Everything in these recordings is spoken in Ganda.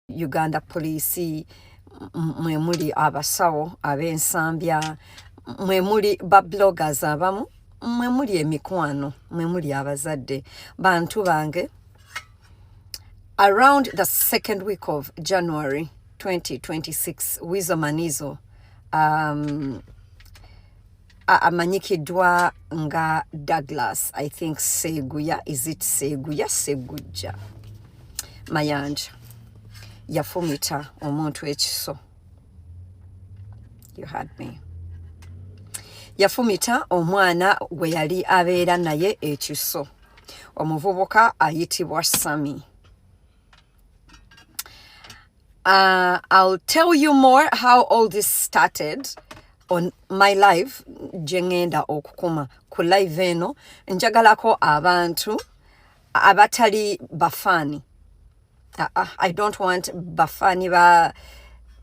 Uganda Police, mwe muli abasawo ab'ensambya, mwe muli ba bloggers abamu, mwe muli emikwano, mwe muli abazadde. Bantu bange, around the second week of January 2026, Wizo Manizo amanyikiddwa nga Douglas, I think Seguya, is it Seguya? Seguja Mayanja yafumita omuntu ekiso. You had me. Yafumita omwana gwe yali abeera naye ekiso. Omuvubuka ayitibwa Sami. I'll tell you more how all this started on my live. Jengenda okukuma ku live eno njagalako abantu abatali bafani. I don't want bafani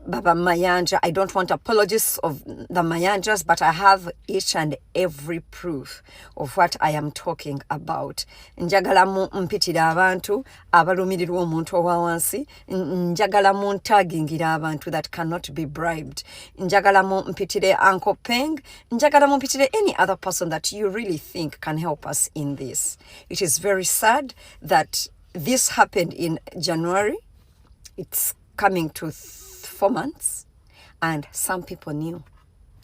Baba Mayanja. I don't want apologies of the Mayanjas, but I have each and every proof of what I am talking about. Njagala mu mpitira abantu abalumirirwa omuntu owa wansi. Njagala mu ntagingira abantu that cannot be bribed. Njagala mu mpitire Uncle Peng. Njagala mu mpitire any other person that you really think can help us in this. It is very sad that this happened in January. It's coming to 4 months, and some people knew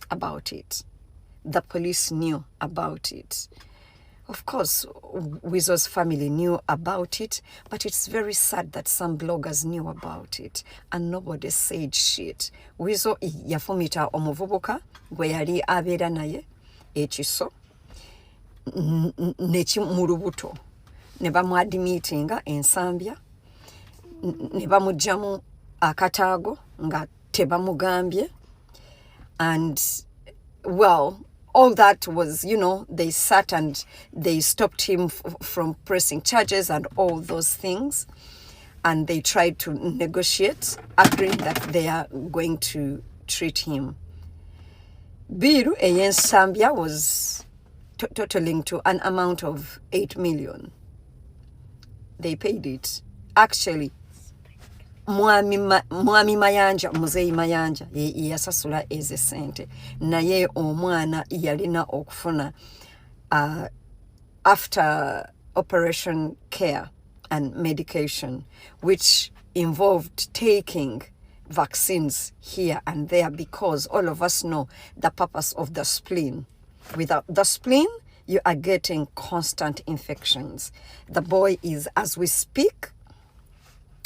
about it. The police knew about it. Of course, Wizo's family knew about it, but it's very sad that some bloggers knew about it, and nobody said shit. Wizo yafumita omuvubuka gwe yali abeera naye ekiso mu lubuto. Ne bamuadmitinga ensambya, ne bamugyamu akataago nga tebamugambye, and well, all that was, you know, they sat and they stopped him from pressing charges and all those things, and they tried to negotiate, agreeing that they are going to treat him. Biru ey'ensambya was totaling to an amount of 8 million. They paid it. Actually, Mwami Mayanja, Muzeyi Mayanja, yasasula eze sente. Naye omwana yalina okufuna after operation care and medication, which involved taking vaccines here and there, because all of us know the purpose of the spleen. Without the spleen, you are getting constant infections. The boy is, as we speak,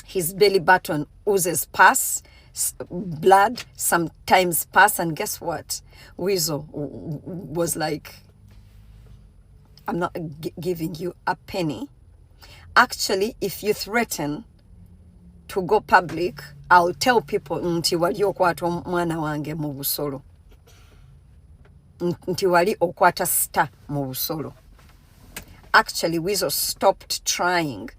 his belly button oozes pus, blood, sometimes pus, and guess what? Wizo was like, I'm not giving you a penny. Actually, if you threaten to go public, I'll tell people, nti wali okwata mwana wange mu busolo. Nti wali okwata sta mu busolo. Actually, Wizo stopped trying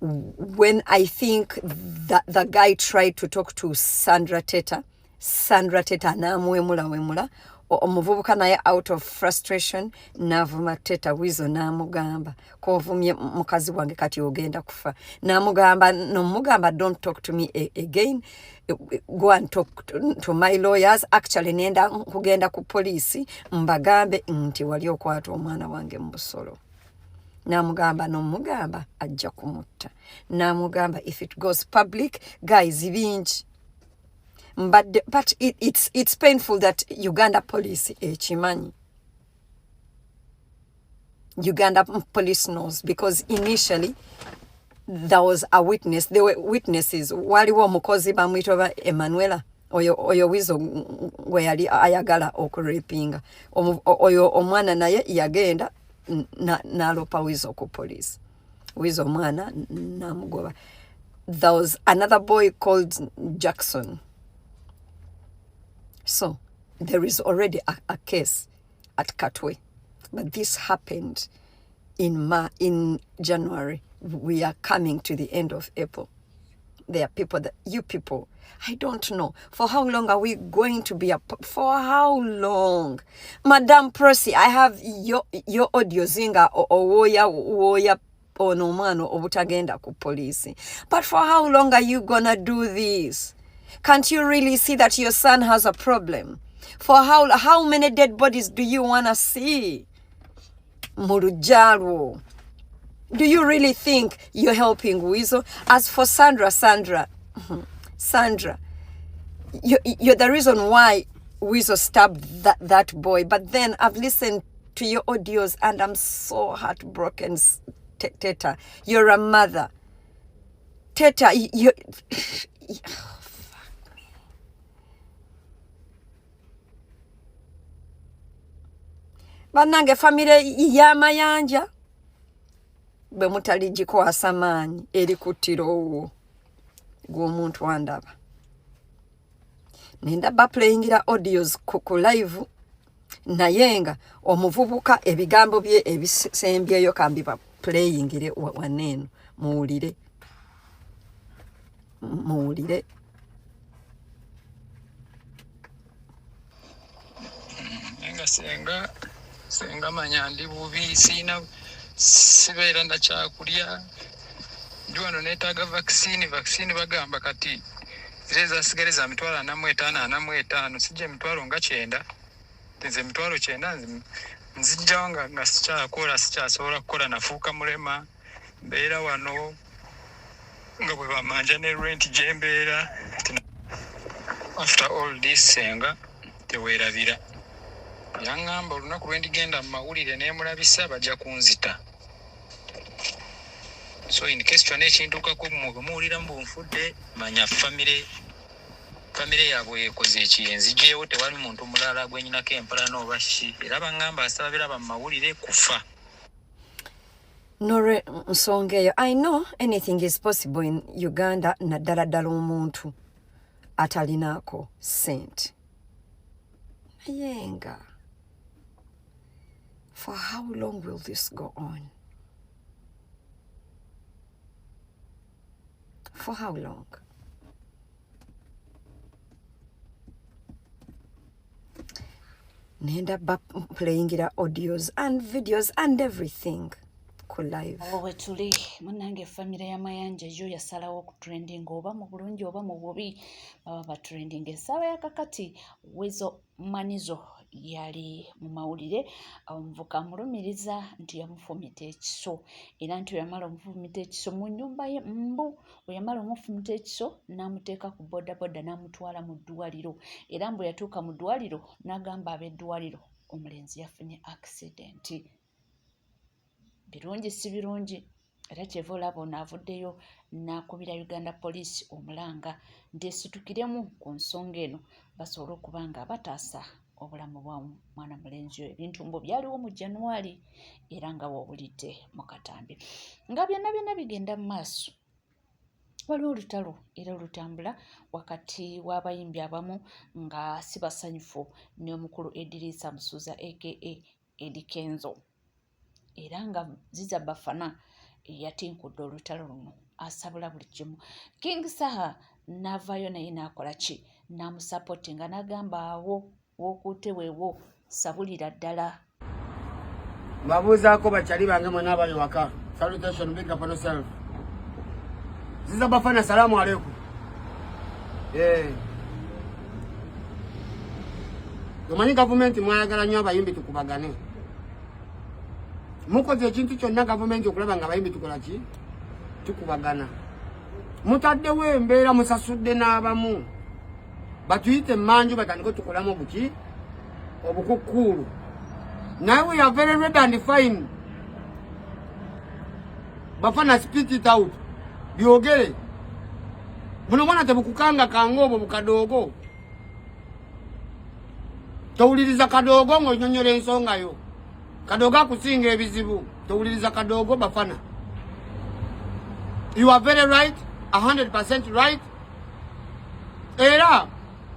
when I think that the guy tried to talk to Sandra Teta namwemula omuvubuka naye out of frustration navuma Teta Wizo namugamba kovumye mukazi wange kati ogenda kufa. Namugamba don't talk to me again, go and talk to my lawyers. Actually nenda kugenda ku polisi mbagambe nti wali okwata omwana wange mu busolo. Namugamba ajja kumutta. Namugamba if it goes public, guys, bingi. But it's painful that Uganda police chimanyi. Uganda police knows, because initially there was a witness. There were witnesses. Waliwo omukozi bamwita Emanuela. Oyo Wizo gwe yali ayagala okurepinga. Oyo omwana naye yagenda nalopa Wizo ku police. Wizo omwana namugoba. There was another boy called Jackson. So there is already a case at Katwe, but this happened in January. We are coming to the end of April. There are people that you people, I don't know for how long are we going to be for how long, Madam Percy. I have your audio zinga owoya ono omwana obutagenda ku police. But for how long are you gonna do this? Can't you really see that your son has a problem? For how many dead bodies do you wanna see? Murujaro. Do you really think you're helping Weasel? As for Sandra, you're the reason why Weasel stabbed that boy. But then I've listened to your audios and I'm so heartbroken, Teta. You're a mother. Teta, you... Banange famire yamayanja bwe mutali jikwasa maanyi eri kutirowo gw'omuntu andaba. Nenda ba playingira audios ku live naye nga omuvubuka ebigambo bye ebisembyeyo kambi ba playingire waneno muwulire. Senga manya ndi bubi sina sibeera na kyakulya ndi wano neetaaga vaccine bagamba kati zile zasigale za mitwalo 45 sijja mitwalo nga 9 nze mitwalo 9 nzijjawo nga sikyasobola kukola nafuuka mulema mbeera wano nga bwe bamanja ne rent gye mbeera. After all this senga teweerabira yangamba olunaku lwe ndigenda mu mawulire neemulabisa bajja kunzita. So in case kyonna ekintuukako muwulira mu bunfudde manya famire yaabwe ekoze ekiyenzi gyewo tewali muntu mulala gwenyinako empalana oba ki era bangamba asaba biraba mu mawulire kufa. Nore nsonga eyo. I know anything is possible in Uganda naddala ddala omuntu atalinaako sente. Naye nga for how long will this go on? For how long? Nenda ba playingira audios and videos and everything ku live. Wetuli munange famire ya mayanja yo yasalawo ku trending oba mu bulungi oba mu bubi baba ba trending. Esawa ya kakati Weasel Manizo yali mu mawulire omuvuka mulumiriza nti yamufumita ekiso era nti yamala omufumita ekiso mu nnyumba ye mbu yamala omufumita ekiso n'amuteeka ku bodaboda n'amutwala mu ddwaliro era mbu yatuuka mu ddwaliro n'agamba ab'eddwaliro omulenzi yafunye accident. Birungi si birungi era kyeva olaba ono avuddeyo n'akubira Uganda Police omulanga nteesitukiremu ku nsonga eno basobole okuba nga bataasa obulamu bwa mwana mulenzi oyo. Ebintu mbu byaliwo mu January era nga woobulidde mu katambi nga byonna bigenda mu maaso. Waliwo olutalo era olutambula wakati w'abayimbi abamu nga si basanyufu ne omukulu Edirisa Musuuza aka Eddie Kenzo era nga Ziza Bafana yatinkudde olutalo luno asabula buli kimu. King Saha n'avaayo naye n'akola ki n'amusapoti nga n'agamba awo wookuute weewo sabulira ddala. Mbabuuzaako bakyali bange mwena abali waka. Salutation, big up on yourself. Ziza Bafana, salamu alaikum. Omanyi gavumenti mwayagala nnyo abayimbi tukubagane. Mukoze ekintu kyonna gavumenti okulaba nga abayimbi tukola ki? Tukubagana. Mutaddewo embeera musasudde n'abamu. Batuyite manju batandika tukolamu buki? Obukukulu. Now we are very red and fine. Bafana spit it out. Byogere. Buno mwana tebukukanga kangobo bukadogo. Towuliriza kadogo ng'onyonyola ensonga yo. Kadogo akusinga ebizibu. Towuliriza kadogo Bafana. You are very right. 100% right. Era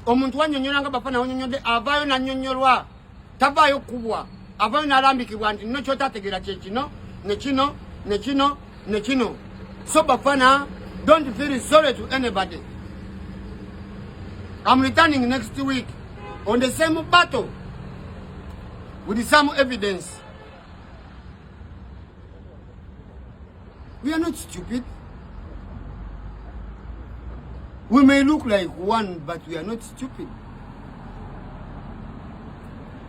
omuntu wanyonyola nga Bafana wanyonyodde avaayo nanyonyolwa. Tavaayo kubwa. Avaayo n'alambikibwa nti nno kyotategeera kye kino ne kino. So Bafana, don't feel sorry to anybody. I'm returning next week on the same battle with some evidence. We are not stupid. We may look like one, but we are not stupid.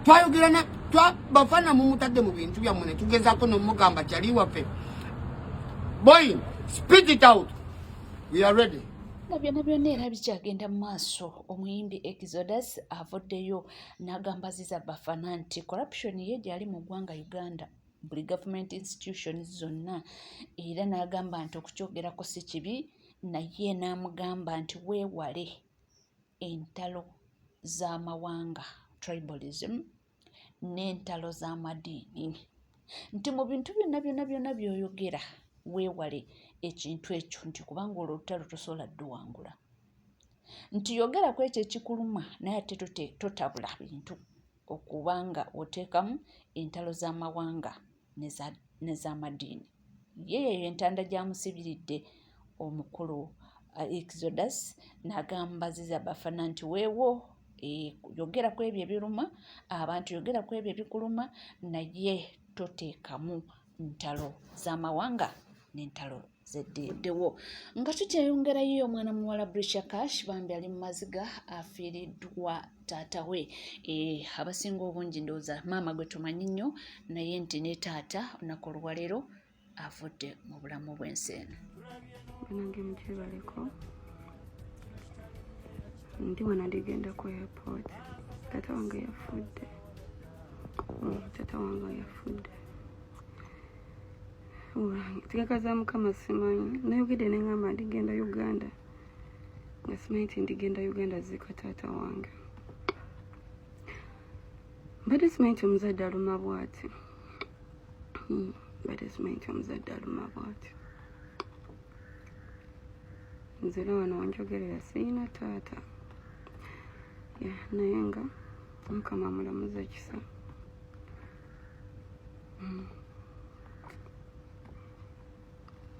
Twayogera bafana mumutadde mu bintu byammwe tugezaako n'omugamba kyali waffe. Boy, spit it out. We are ready. Byonna byonna era bikyagenda mu maaso. Omuyimbi Exodus avuddeyo n'agambaziza Bafana nti corruption ye gyali mu ggwanga Uganda buli government institutions zonna, era n'agamba nti okukyogerako si kibi, naye n'amugamba nti weewale entalo z'amawanga tribalism n'entalo z'amadiini, nti mu bintu byonna by'oyogera weewale ekintu ekyo, nti kubanga olutalo tosobola dduwangula, nti yogera ku ekyo ekikuluma naye ate totabula bintu okubanga oteekamu entalo z'amawanga n'ez'amadiini. Yeeyo entanda gyamusibiridde omukulu Exodus n'agambaziza Bafana nti weewo yogera ku ebyo ebiruma abantu, yogera ku ebyo ebikuluma, naye toteekamu ntalo z'amawanga n'entalo z'eddemdewo. Nga tukyeyongerayo omwana muwala Brisha Cash bambi ali mu maziga afiiriddwa taata we. Abasinga obungi ndowooza maama gwe tumanyi nnyo, naye nti ne taata olunaku olwaleero avudde mu bulamu bw'ensi eno. Nange mukibaleko ndi wano ndigenda ku airport. Taata wange yafudde. Taata wange yafudde. Tigakaza Mukama simanyi. Nayogedde ne ngamba ndigenda Uganda. Nga simanyi nti ndigenda Uganda ziika taata wange. Mbadde simanyi nti omuzadde aluma bw'ati. Mbadde simanyi nti omuzadde aluma bw'ati. Nzira wano wanjogerera sirina taata. Naye nga Mukama amulamuza ekisa.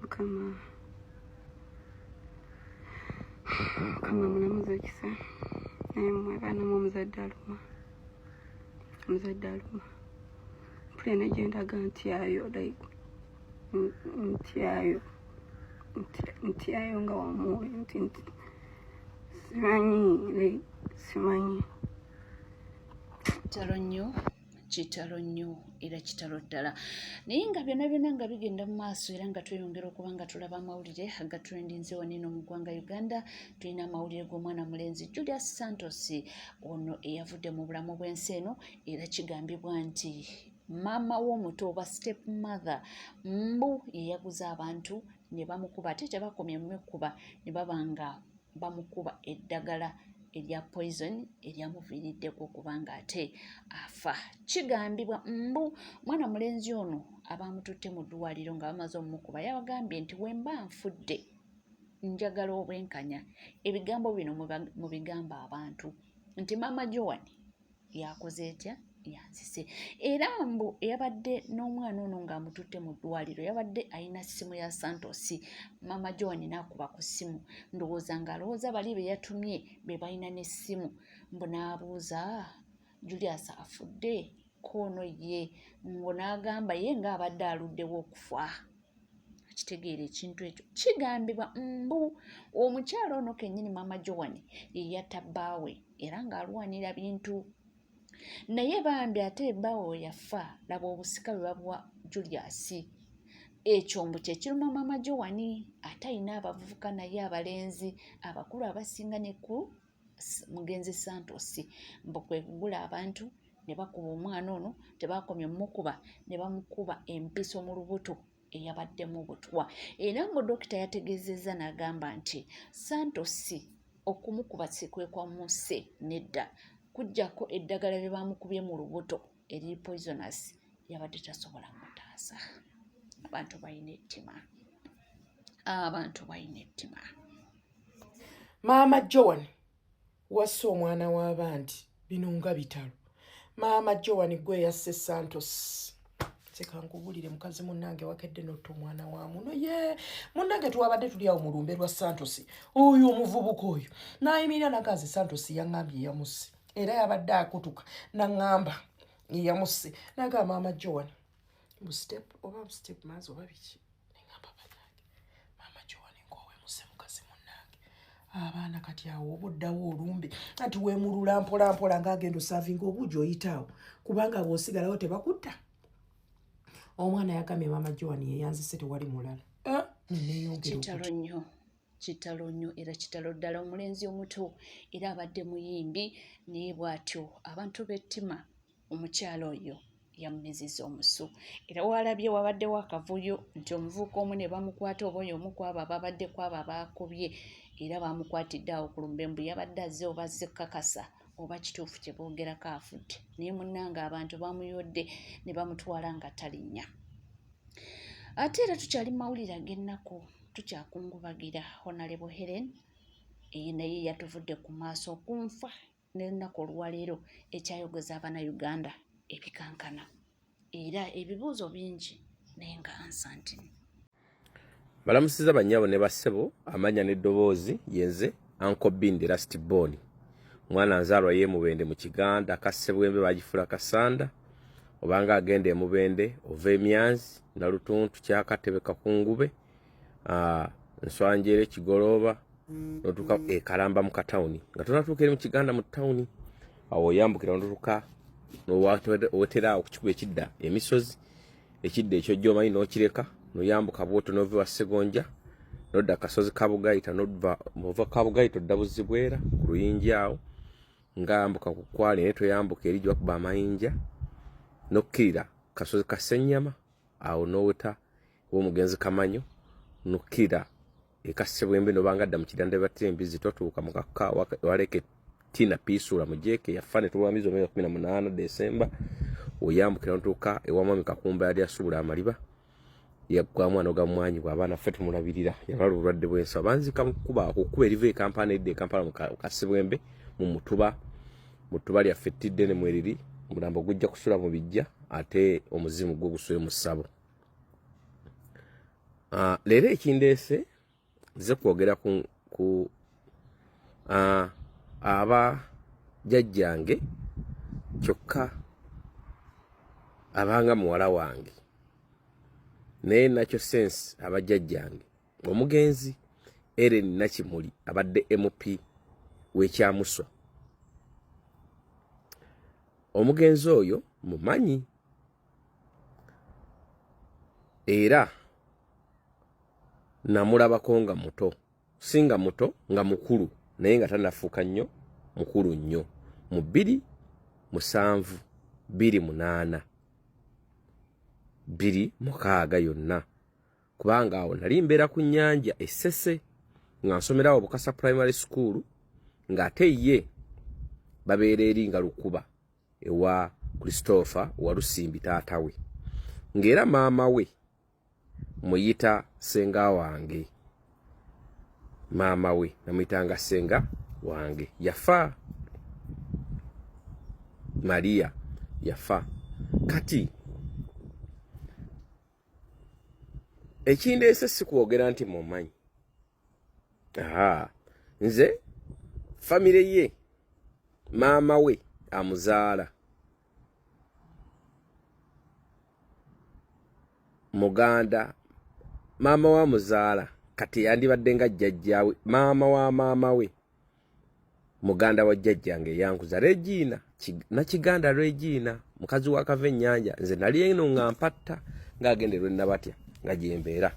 Mukama amulamuza ekisa. Naye mmwe baana mu omuzadde aluma. Omuzadde aluma. Mpulira ne gye ndaga ntyayo like ntyayo nga wamwoyo nti simanyi. Kitalo nnyo era kitalo ddala, naye nga byonna nga bigenda mu maaso era nga tweyongera okuba nga tulaba amawulire agatrendinze wano mu ggwanga Uganda. Tulina amawulire g'omwana mulenzi Julius Santos ono eyavudde mu bulamu bw'ensi eno, era kigambibwa nti maama w'omuto oba step mother mbu yeyaguza abantu ne bamukuba, ate tebakomye mumekuba ne baba nga bamukuba eddagala erya poison eryamuviiriddeko okubanga ate afa. Kigambibwa mbu mwana mulenzi ono abamututte mu ddwaliro nga bamaze omumukuba yabagambye nti wemba nfudde njagala obwenkanya ebigambo bino mu bigamba abantu, nti maama Joan yakoze etya yanzise. Era mbu yabadde n'omwana ono ng'amututte mu ddwaliro yabadde ayina ssimu ya Santos. Maama Joan n'akuba ku ssimu, ndowooza ng'alowooza bali be yatumye be balina n'essimu. Mbu n'abuuza Julius afudde koono ye, ngo n'agamba ye ng'abadde aluddewo okufa. Kitegeera ekintu ekyo. Kigambibwa mbu omukyala ono kennyini maama Joan ye yatta bbaawe era ng'alwanira bintu, naye bambi ate bbaawe yafa laba obusika bwe babuwa Julius. Ekyombo kye kiruma maama Joan, ate ayina abavubuka naye abalenzi abakulu abasinga ne ku mugenzi Santos. Mbu kwe kugula abantu ne bakuba omwana ono, tebakomye mumukuba ne bamukuba empiso mu lubuto eyabaddemu butwa. Era mbu dokita yategeezezza n'agamba nti Santos okumukuba si kwe kwa muse nedda, kujjako eddagala lye bamukubye mu lubuto eri poisonous yabadde tasobola mutaasa. Abantu balina ettima. Maama Joan wasse omwana w'abandi bino nga bitalo. Maama Joan gwe yasse Santos. Sekankubulire mukazi munnange wakedde n'otto omwana wa muno ye munnange twabadde tuli awo mu lumbe lwa Santos. Oyo omuvubuka oyo n'ayimirira n'akazi Santos yaŋŋambye yamusse. Era yabadde akutuka n'aŋŋamba yamusse. N'agamba maama Joan bu step mazi oba biki. N'eŋŋamba bannange abaana kati awo obuddawo olumbe anti weemulula mpolampola ng'agenda osaavinga obuugi oyitaawo kubanga bw'osigalawo tebakutta. Omwana yagambye maama Joani yeyanzise tewali mulala. Kitalo nnyo era kitalo ddala. Omulenzi omuto era abadde muyimbi naye bw'atyo abantu b'ettima omukyalo oyo yamumiziza omusu. Era walabye wabaddewo akavuyo nti omuvubuka omu ne bamukwata oba oyo omu kwabo ababaddeko abo abaakubye era bamukwatidde awo ku Lumbembu yabadde azze oba azze kakasa oba kituufu kye boogerako afudde naye munnanga abantu bamuyodde ne bamutwala nga talinnya. Ate era tukyali mawulire ag'ennaku tukyakungubagira Honorable Helen naye yatuvudde ku maaso okunfa n'ennaku olwaleero ekyayogoza Abannayuganda ebikankana era ebibuuzo bingi naye nga ansantini. Balamusiza bannyabo ne bassebo amanya n'eddoboozi yenze Uncle Bindi Last Born. Mwana nzaalwa ye Mubende mu Kiganda Kassebwembe bagifula Kasanda obanga agenda Mubende ova Emyanzi Nalutuntu Kyakatebe Kakungube Nswanjere Kigoloba notuka Kalamba mu katawuni nga tunatuuka eri mu Kiganda mu tawuni awo yambukira notuka n'owetera okukikuba ekidda emisozi ekidda ekyo gy'omanyi n'okireka noyambuka bwoto n'ova Ssegonja nodda Kasozi Kabugayita n'ova Kabugayita odda Buzibwera ku Luyinja awo ngayambuka ku Kwale naye toyambuka eri gyebakuba amayinja n'okkirira Kasozi Kasennyama awo n'oweta w'omugenzi Kamanyo n'okkirira Kassebwembe n'obanga adda mu Kidanda battira embizi totuuka mu kaka waleke Tina Pisula mujeke yafa ne tulwamizo 18 Desemba oyambukira notuuka ewamwami Kakumba yali asubula amaliba yaggwa mwana ogamwanyi bw'abaana ffe tumulabirira yalwala obulwadde bw'ensa banzika mukuba okukuba eriva e Kampala edde Kampala mu Kassebwembe mu Mutuba lyaffe ettidde ne mweriri omulambo gujja kusula mu bijja ate omuzimu gwo gusule mu ssabo. Leero ekindeese nze kwogera ku aba jjajjange kyokka abanga muwala wange naye nakyo sense abajjajjange omugenzi Ellen Nakimuli abadde MP w'Ekyamuswa. Omugenzi oyo mumanyi era namulabako nga muto singa muto nga mukulu naye nga tanafuuka nnyo mukulu nnyo mu 2007 2008 2006 yonna kubanga awo nali mbeera ku nnyanja Essese nga nsomerawo Bukasa Primary School ng'ate ye babeera eri nga Lukuba ewa Christopher wa Lusimbi taata we ng'era maama we muyita senga wange. Maama we namuyitanga senga wange yafa Maria yafa. Kati ekindeese sikwogera nti mumanyi nze famire ye maama we amuzaala Muganda maama wa muzaala kati yandibadde nga jjajjaawe maama wa maama we muganda wa jjajjange yankuza Regina Nakiganda Regina mukazi wa Kavennyanja nze nali eno nga mpatta ng'agenderwe nabatya nga gyembeera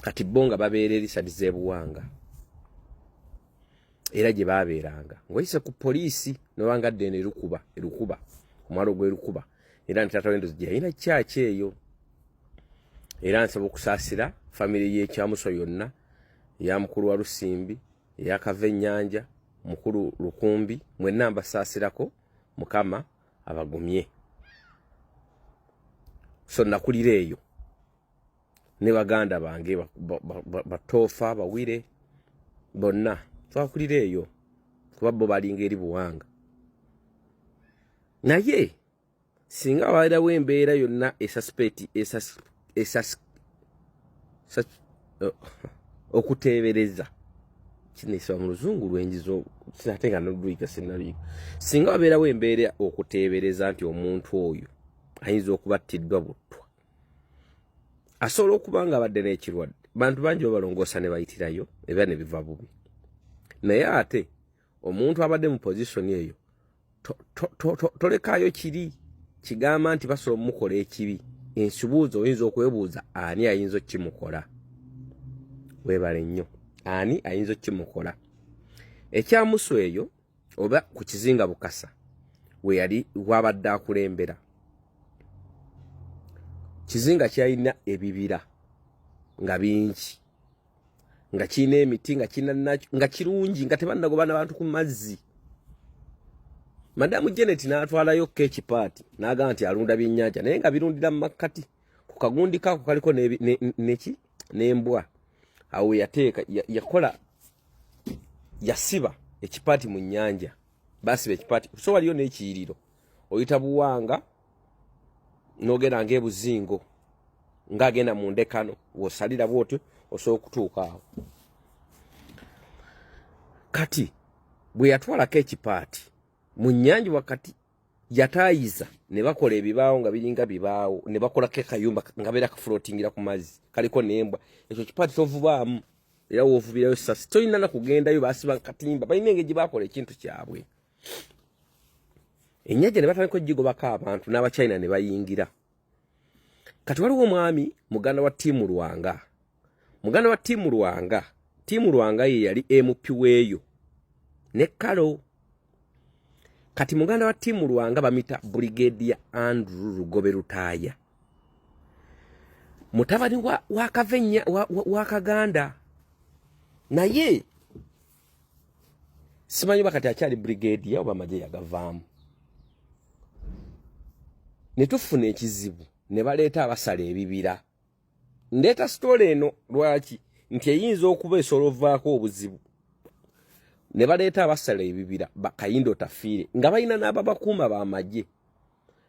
kati bo nga babeera Richard Zebuwanga era gye baabeeranga ng'oyise ku poliisi nobanga adde ne Lukuba ku mwalo gwe Lukuba era ntata wendozi gye yalina kyaki eyo era nsaba okusaasira famire y'Ekyamuswa yonna eya mukulu wa Lusimbi eya Kavennyanja mukulu Lukumbi mwenna mbasaasirako Mukama abagumye. So nakulira eyo ne baganda bange Batoofa Bawire bonna twakulira eyo kuba bo balinga eri Buwanga naye singa waaliwo embeera yonna okuteebereza kineesaba mu luzungu lwenjizo sinatenga noluyika sinaliika singa wabeerawo embeera okuteebereza nti omuntu oyo ayinza okuba attiddwa buttwa asobola okuba nga abadde n'ekirwadde bantu bangi babalongoosa ne bayitirayo era ne biva bubi naye ate omuntu abadde mu position eyo tolekayo kiri kigamba nti basobola omukola ekibi. Ensubuuzo oyinza okwebuuza ani ayinza okkimukola. Weebale nnyo, ani ayinza okkimukola. Ekyamuso eyo oba ku Kizinga Bukasa we yali wabadde akulembera, Kizinga kyalina ebibira nga bingi, nga kirina emiti, nga kirina nakyo nga kirungi, nga tebannagoba n'abantu ku mazzi. Madamu Janet n'atwalayo keeki paati n'agamba nti alunda byennyanja, naye nga birundira mu makkati ku kagundi kaako kaliko n'embwa. Awo yateeka yakola yasiba ekipaati mu nnyanja, basiba ekipaati. So waliyo n'ekiyiriro, oyita Buwanga n'ogenda ng'ebuzingo ng'agenda mu ndekano, w'osalira bw'otyo osobola okutuuka awo. Kati bwe yatwalako ekipaati mu nnyanja wakati yataayiza ne bakola ebibaawo nga biringa bibaawo, ne bakolako akayumba nga beera kafulootingira ku mazzi kaliko n'embwa. Ekyo kipaati tovubaamu, era woovubirayo sasi, tolina na kugendayo, baasiba katimba, balina engeri gye baakola ekintu kyabwe. Ennyanja ne batandika okugigobako abantu, n'Abachina ne bayingira. Kati waliwo omwami muganda wa Ttiimu Lwanga. Muganda wa Ttiimu Lwanga, Ttiimu Lwanga ye yali MP weeyo ne Kalo. Kati muganda wa Ttiimu Lwanga bamita Brigadier Andrew Lugobe Lutaaya, mutabani wa Kavenya wa Kaganda. Naye simanyi bakati akyali brigadier oba amagye yagavaamu. Ne tufuna ekizibu, ne baleeta abasala ebibira. Ndeeta story eno lwaki nti eyinza okuba esolovaako obuzibu. Ne baleeta abasala ebibira Kayindo Tafiire nga balina n'ababakuuma b'amagye.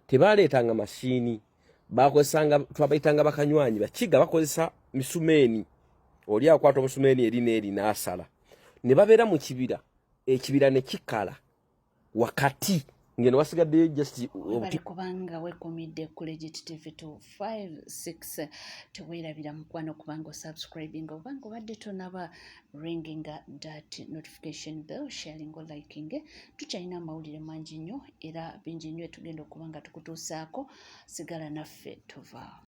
Tebaleetanga mashini, bakozesanga twabayitanga bakanywanyi bakiga, bakozesa misumeeni. Oli akwata omusumeeni eri n'eri n'asala. Ne babeera mu kibira, ekibira ne kikala wakati ngeno wasigaddeyo just bali kubanga wekomidde ku Legit TV 256 teweerabira mukwano kubanga subscribing obanga obadde tonaba ringing that notification bell, sharing or liking. Tukyalina amawulire mangi nnyo era bingi nnyo tugenda okubanga tukutuusaako. Sigala naffe tuva.